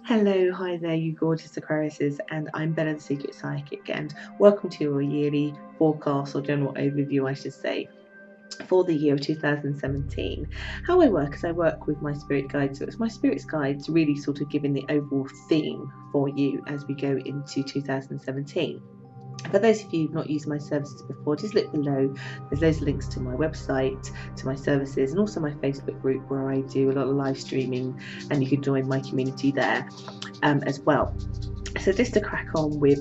Hello, hi there, you gorgeous Aquariuses, and I'm Bella the Secret Psychic, and welcome to your yearly forecast, or general overview, I should say, for the year of 2017. How I work is I work with my spirit guides, so it's my spirit guides really sort of giving the overall theme for you as we go into 2017. For those of you who've not used my services before, just look below. There's those links to my website, to my services, and also my Facebook group where I do a lot of live streaming, and you can join my community there as well. So just to crack on with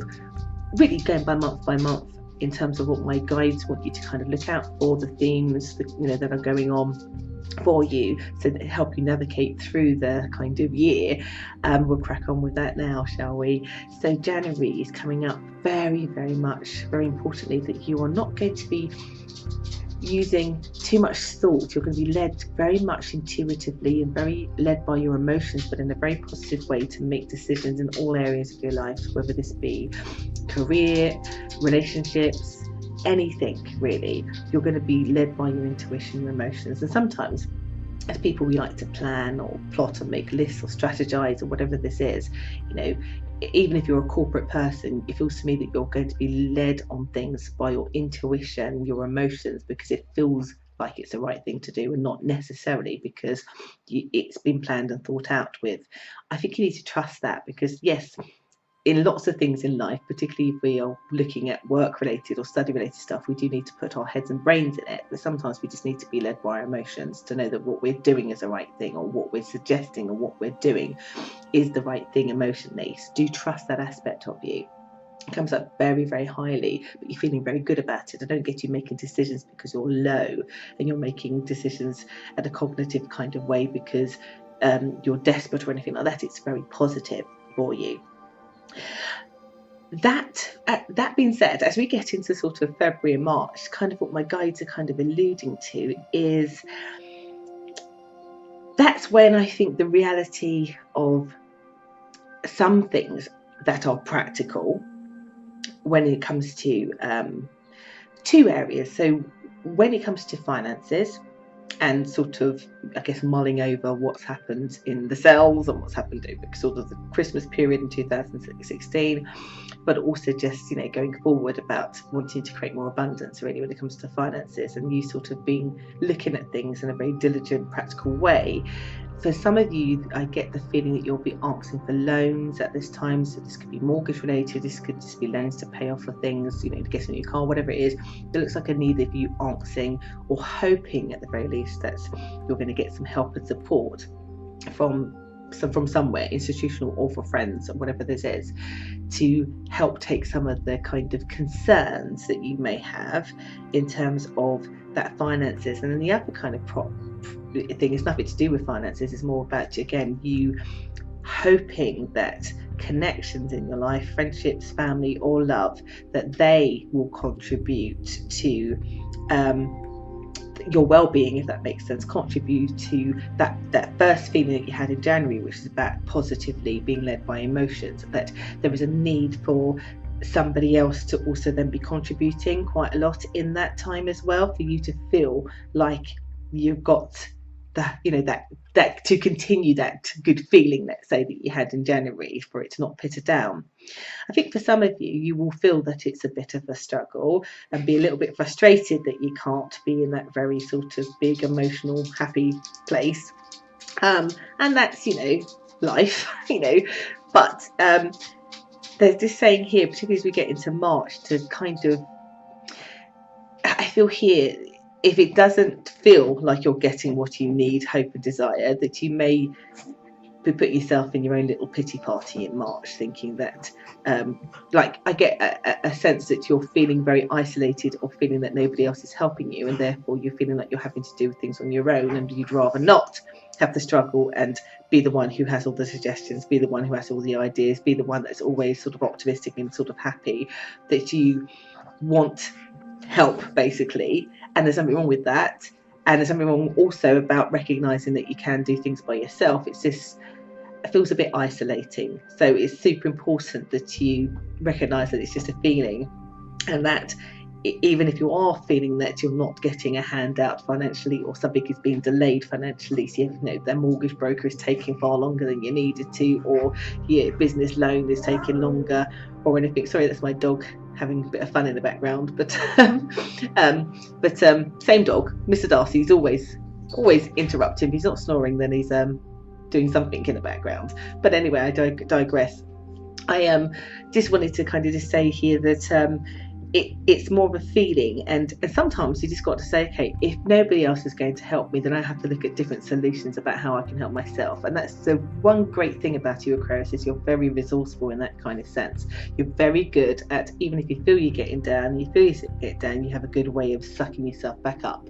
really going by month in terms of what my guides want you to kind of look out for, the themes that are going on for you, so that help you navigate through the kind of year. We'll crack on with that now, shall we? So January is coming up very importantly, that you are not going to be using too much thought. You're going to be led very much intuitively and very led by your emotions, but in a very positive way, to make decisions in all areas of your life, whether this be career, relationships, anything really. You're going to be led by your intuition, your emotions. And sometimes as people, we like to plan or plot and make lists or strategize or whatever this is. Even if you're a corporate person, it feels to me that you're going to be led on things by your intuition, your emotions, because it feels like it's the right thing to do, and not necessarily because it's been planned and thought out with. I think you need to trust that, because yes, in lots of things in life, particularly if we are looking at work-related or study-related stuff, we do need to put our heads and brains in it. But sometimes we just need to be led by our emotions to know that what we're doing is the right thing, or what we're suggesting or what we're doing is the right thing emotionally. So do trust that aspect of you. It comes up very highly, but you're feeling very good about it. I don't get you making decisions because you're low, and you're making decisions at a cognitive kind of way because you're desperate or anything like that. It's very positive for you. That being said, as we get into sort of February and March, kind of what my guides are kind of alluding to is that's when I think the reality of some things that are practical when it comes to two areas. So when it comes to finances, and sort of, I guess, mulling over what's happened in the cells and what's happened over sort of the Christmas period in 2016, but also just, going forward about wanting to create more abundance really when it comes to finances, and you sort of being looking at things in a very diligent, practical way. For some of you, I get the feeling that you'll be asking for loans at this time. So this could be mortgage related, this could just be loans to pay off for things, to get a new car, whatever it is. It looks like a need of you asking or hoping at the very least that you're going to get some help and support from somewhere, institutional or for friends or whatever this is, to help take some of the kind of concerns that you may have in terms of that finances. And then the other kind of thing is nothing to do with finances. It's more about, again, you hoping that connections in your life, friendships, family or love, that they will contribute to your well-being, if that makes sense, contribute to that first feeling that you had in January, which is about positively being led by emotions, that there is a need for somebody else to also then be contributing quite a lot in that time as well, for you to feel like you've got that, that to continue that good feeling, let's say, that you had in January, for it to not peter down. I think for some of you, you will feel that it's a bit of a struggle and be a little bit frustrated that you can't be in that very sort of big, emotional, happy place. And that's, life, but there's this saying here, particularly as we get into March, to kind of, I feel here, if it doesn't feel like you're getting what you need, hope and desire, that you may put yourself in your own little pity party in March, thinking that I get a sense that you're feeling very isolated, or feeling that nobody else is helping you, and therefore you're feeling like you're having to do things on your own, and you'd rather not have the struggle and be the one who has all the suggestions, be the one who has all the ideas, be the one that's always sort of optimistic and sort of happy, that you want help basically. And there's something wrong with that, and there's something wrong also about recognizing that you can do things by yourself. It feels a bit isolating, so it's super important that you recognize that it's just a feeling, and that even if you are feeling that you're not getting a handout financially, or something is being delayed financially, so their mortgage broker is taking far longer than you needed to, or your business loan is taking longer, or anything. Sorry, that's my dog having a bit of fun in the background, but same dog, Mr. Darcy's always interrupting. If he's not snoring, then he's doing something in the background. But anyway, I digress. I just wanted to kind of just say here that it's more of a feeling, and sometimes you just got to say, okay, if nobody else is going to help me, then I have to look at different solutions about how I can help myself. And that's the one great thing about you, Aquarius, is you're very resourceful in that kind of sense. You're very good at, even if you feel you're getting down, you have a good way of sucking yourself back up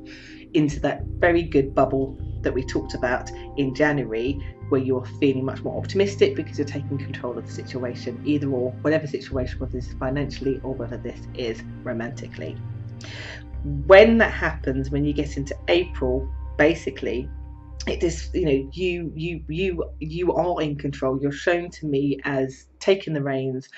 into that very good bubble that we talked about in January, where you're feeling much more optimistic because you're taking control of the situation, either or, whatever situation, whether this is financially or whether this is romantically. When that happens, when you get into April, basically it is, you are in control. You're shown to me as taking the reins.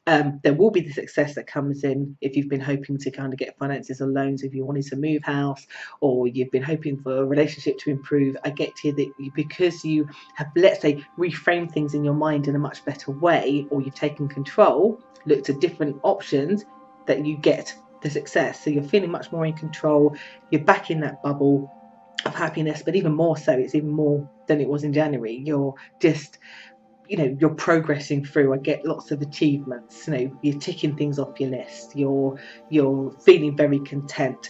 There will be the success that comes in if you've been hoping to kind of get finances or loans, if you wanted to move house, or you've been hoping for a relationship to improve. I get to you that because you have, let's say, reframed things in your mind in a much better way, or you've taken control, looked at different options, that you get the success. So you're feeling much more in control. You're back in that bubble of happiness, but even more so, it's even more than it was in January. You're just, you're progressing through. I get lots of achievements. You're ticking things off your list. You're feeling very content.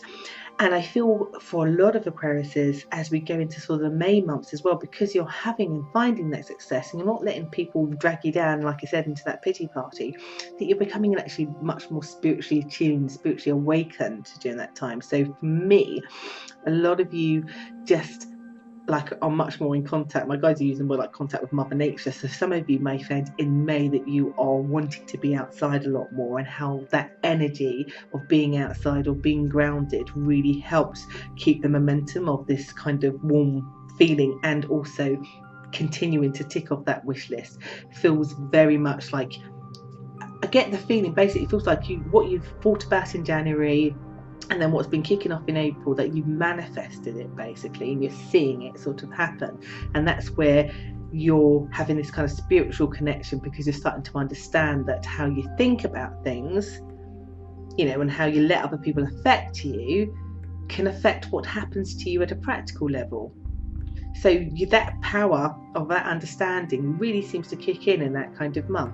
And I feel for a lot of Aquariuses, as we go into sort of the May months as well, because you're having and finding that success, and you're not letting people drag you down, like I said, into that pity party, that you're becoming actually much more spiritually attuned, spiritually awakened during that time. So for me, a lot of you just are much more in contact. My guides are using more like contact with Mother Nature. So some of you may find in May that you are wanting to be outside a lot more, and how that energy of being outside or being grounded really helps keep the momentum of this kind of warm feeling, and also continuing to tick off that wish list. Feels very much like, I get the feeling, basically it feels like what you've thought about in January, and then what's been kicking off in April, that you've manifested it basically, and you're seeing it sort of happen. And that's where you're having this kind of spiritual connection, because you're starting to understand that how you think about things, and how you let other people affect you, can affect what happens to you at a practical level. So that power of that understanding really seems to kick in that kind of month.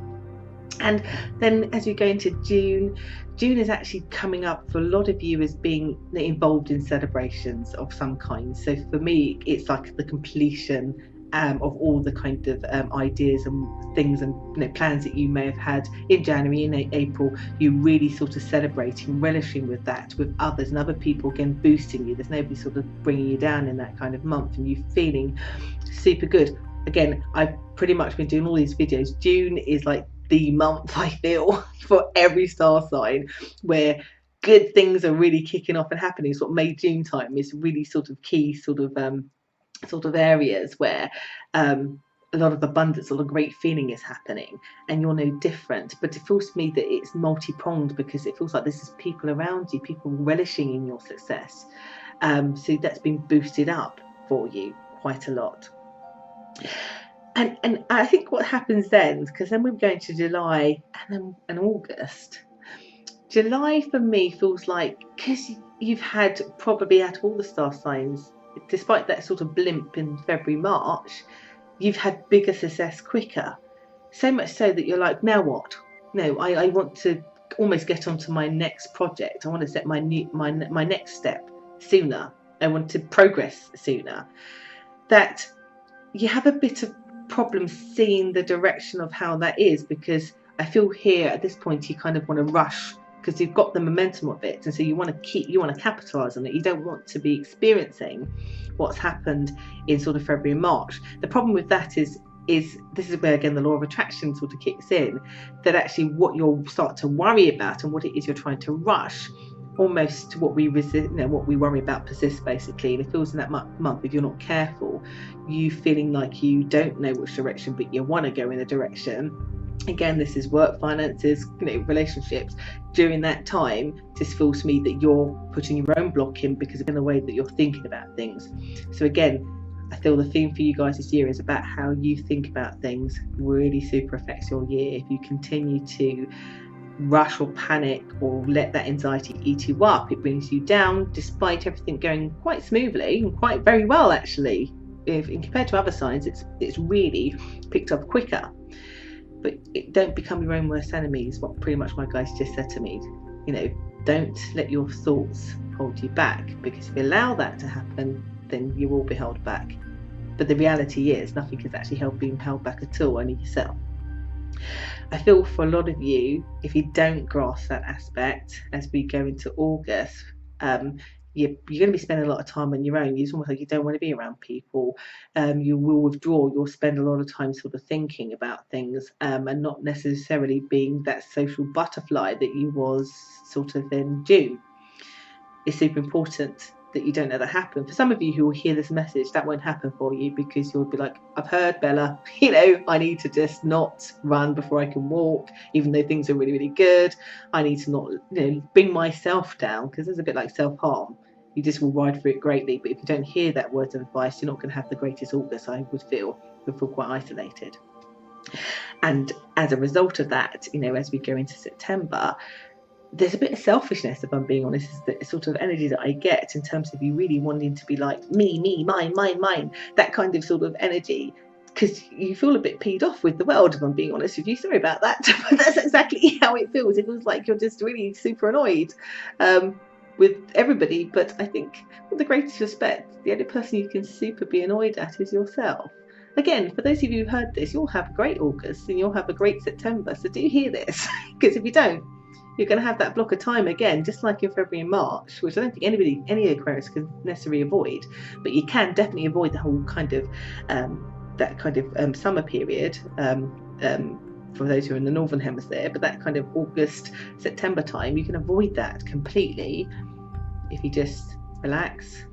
And then as we go into June is actually coming up for a lot of you as being involved in celebrations of some kind. So for me, it's like the completion of all the kind of ideas and things and plans that you may have had in January and April. You really sort of celebrating, relishing with that, with others and other people, again boosting you. There's nobody sort of bringing you down in that kind of month, and you feeling super good. Again, I've pretty much been doing all these videos. June is like the month, I feel, for every star sign, where good things are really kicking off and happening. Sort of May, June time is really sort of key sort of areas where a lot of abundance, a lot of great feeling is happening, and you're no different. But it feels to me that it's multi-pronged, because it feels like this is people around you, people relishing in your success. So that's been boosted up for you quite a lot. And I think what happens then, because then we're going to July and August. July for me feels like, because you've had probably out of all the star signs, despite that sort of blimp in February, March, you've had bigger success quicker. So much so that you're like, now what? No, I want to almost get onto my next project. I want to set my next step sooner. I want to progress sooner. That you have a bit of problem seeing the direction of how that is, because I feel here at this point you kind of want to rush, because you've got the momentum of it, and so you want to capitalize on it. You don't want to be experiencing what's happened in sort of February and March. The problem with that is this is where again the law of attraction sort of kicks in, that actually what you'll start to worry about and what it is you're trying to rush, almost what we resist, what we worry about persists basically. And it feels in that month, if you're not careful, you feeling like you don't know which direction, but you want to go in a direction, Again, this is work, finances, relationships. During that time, this feels to me that you're putting your own block in because of the way that you're thinking about things. So again, I feel the theme for you guys this year is about how you think about things really super affects your year. If you continue to rush or panic or let that anxiety eat you up, it brings you down despite everything going quite smoothly and quite very well actually. If compared to other signs, it's really picked up quicker. But don't become your own worst enemy is what pretty much my guys just said to me. Don't let your thoughts hold you back, because if you allow that to happen, then you will be held back. But the reality is nothing is actually being held back at all, only yourself. I feel for a lot of you, if you don't grasp that aspect as we go into August, you're going to be spending a lot of time on your own. It's almost like you don't want to be around people. You will withdraw. You'll spend a lot of time sort of thinking about things, and not necessarily being that social butterfly that you was sort of in June. It's super important that you don't let that happen. For some of you who will hear this message, that won't happen for you, because you'll be like, I've heard, Bella, I need to just not run before I can walk, even though things are really, really good. I need to not, bring myself down, because there's a bit like self-harm. You just will ride through it greatly. But if you don't hear that words of advice, you're not going to have the greatest August. I would feel. You'll feel quite isolated. And as a result of that, as we go into September, there's a bit of selfishness, if I'm being honest, is the sort of energy that I get in terms of you really wanting to be like me, mine, that kind of sort of energy, because you feel a bit peed off with the world, if I'm being honest with you. Sorry about that, but that's exactly how it feels. It feels like you're just really super annoyed with everybody. But I think, with the greatest respect, the only person you can super be annoyed at is yourself. Again, for those of you who've heard this, you'll have a great August and you'll have a great September. So do hear this, because if you don't, you're going to have that block of time again, just like in February and March, which I don't think any Aquarius can necessarily avoid, but you can definitely avoid the whole kind of summer period for those who are in the Northern Hemisphere. But that kind of August, September time, you can avoid that completely if you just relax.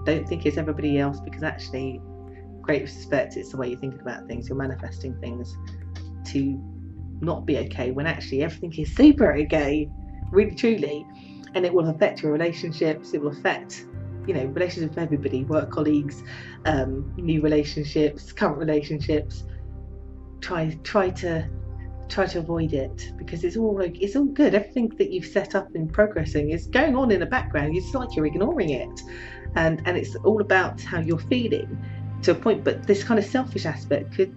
Don't think it's everybody else, because actually, great respect, it's the way you're thinking about things. You're manifesting things to not be okay, when actually everything is super okay, really truly. And it will affect your relationships. It will affect relationships with everybody, work colleagues, new relationships, current relationships. Try to avoid it, because it's all good. Everything that you've set up and progressing is going on in the background. It's like you're ignoring it, and it's all about how you're feeling to a point. But this kind of selfish aspect could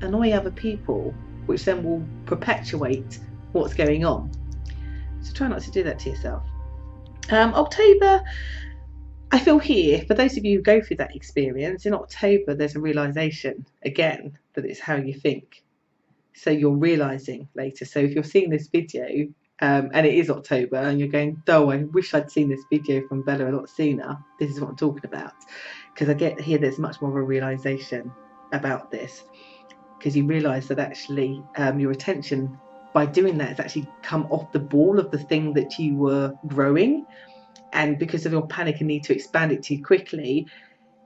annoy other people, which then will perpetuate what's going on. So try not to do that to yourself. October, I feel here, for those of you who go through that experience, in October there's a realization again that it's how you think. So you're realizing later. So if you're seeing this video and it is October and you're going, oh, I wish I'd seen this video from Bella a lot sooner, this is what I'm talking about. Because I get here there's much more of a realization about this, because you realise that actually your attention, by doing that, has actually come off the ball of the thing that you were growing. And because of your panic and need to expand it too quickly,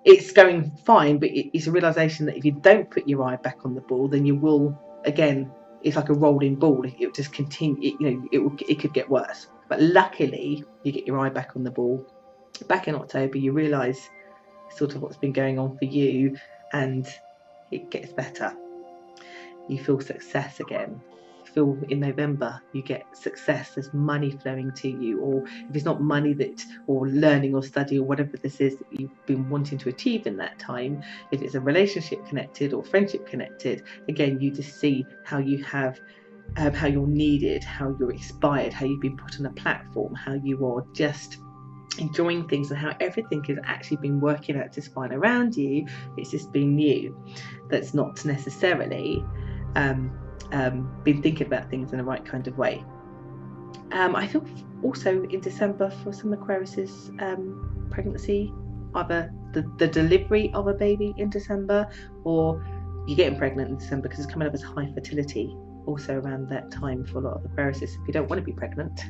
it's going fine, but it's a realisation that if you don't put your eye back on the ball, then you will, again, it's like a rolling ball. It'll just continue, it could get worse. But luckily, you get your eye back on the ball. Back in October, you realise sort of what's been going on for you, and it gets better. You feel success again. You feel in November you get success. There's money flowing to you, or if it's not money or learning or study or whatever this is that you've been wanting to achieve in that time, if it's a relationship connected or friendship connected, again, you just see how you have how you're needed, how you're inspired, how you've been put on a platform, how you are just enjoying things, and how everything has actually been working out just fine around you. It's just been you that's not necessarily been thinking about things in the right kind of way. I feel also in December for some Aquarius's pregnancy, either the delivery of a baby in December, or you're getting pregnant in December, because it's coming up as high fertility also around that time for a lot of Aquarius. If you don't want to be pregnant,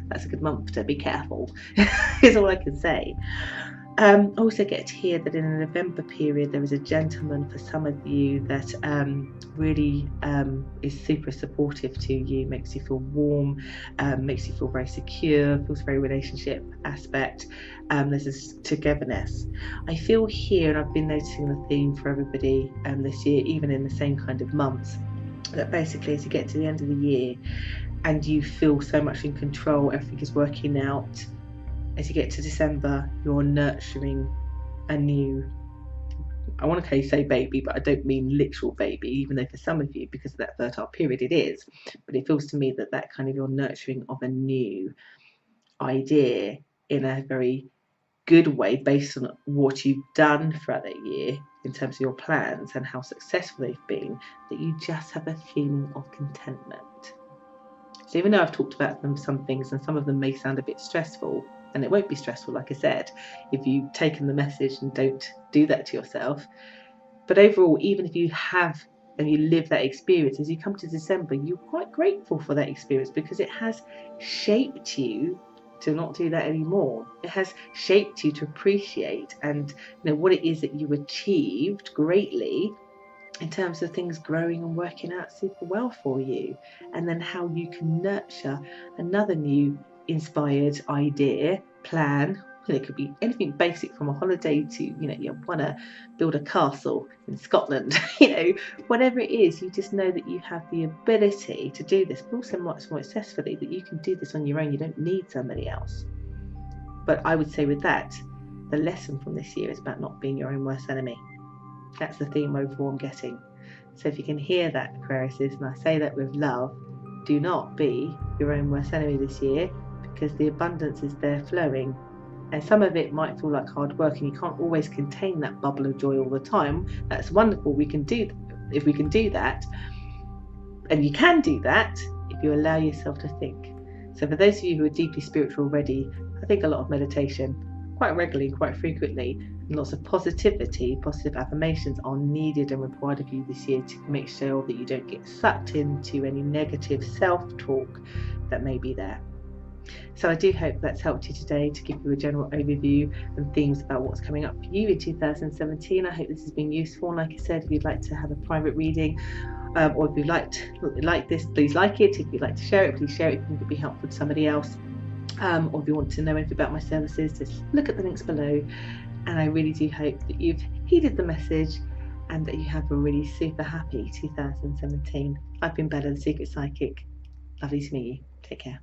that's a good month to be careful, is all I can say. Also get to hear that in the November period there is a gentleman for some of you that really is super supportive to you, makes you feel warm, makes you feel very secure, feels very relationship aspect. There's this togetherness. I feel here, and I've been noticing the theme for everybody this year, even in the same kind of months, that basically as you get to the end of the year and you feel so much in control, everything is working out. As you get to December, you're nurturing a new, I want to say baby, but I don't mean literal baby, even though for some of you, because of that fertile period, it is. But it feels to me that that kind of you're nurturing of a new idea in a very good way based on what you've done throughout that year in terms of your plans and how successful they've been, that you just have a feeling of contentment. So even though I've talked about some things and some of them may sound a bit stressful, and it won't be stressful, like I said, if you've taken the message and don't do that to yourself. But overall, even if you have and you live that experience, as you come to December, you're quite grateful for that experience because it has shaped you to not do that anymore. It has shaped you to appreciate and what it is that you achieved greatly in terms of things growing and working out super well for you, and then how you can nurture another new inspired idea, plan. It could be anything basic from a holiday to, you want to build a castle in Scotland, whatever it is, you just know that you have the ability to do this, but also much more successfully, that you can do this on your own. You don't need somebody else. But I would say with that, the lesson from this year is about not being your own worst enemy. That's the theme overall I'm getting. So if you can hear that, Aquarius, and I say that with love, do not be your own worst enemy this year, because the abundance is there flowing. And some of it might feel like hard work, and you can't always contain that bubble of joy all the time. That's wonderful. If we can do that, and you can do that if you allow yourself to think. So for those of you who are deeply spiritual already, I think a lot of meditation, quite regularly, quite frequently, and lots of positivity, positive affirmations are needed and required of you this year to make sure that you don't get sucked into any negative self-talk that may be there. So I do hope that's helped you today to give you a general overview and themes about what's coming up for you in 2017. I hope this has been useful. And like I said, if you'd like to have a private reading, or if you like this, please like it. If you'd like to share it, please share it if you think it would be helpful to somebody else. Or if you want to know anything about my services, just look at the links below. And I really do hope that you've heeded the message and that you have a really super happy 2017. I've been Bella, the Secret Psychic. Lovely to meet you. Take care.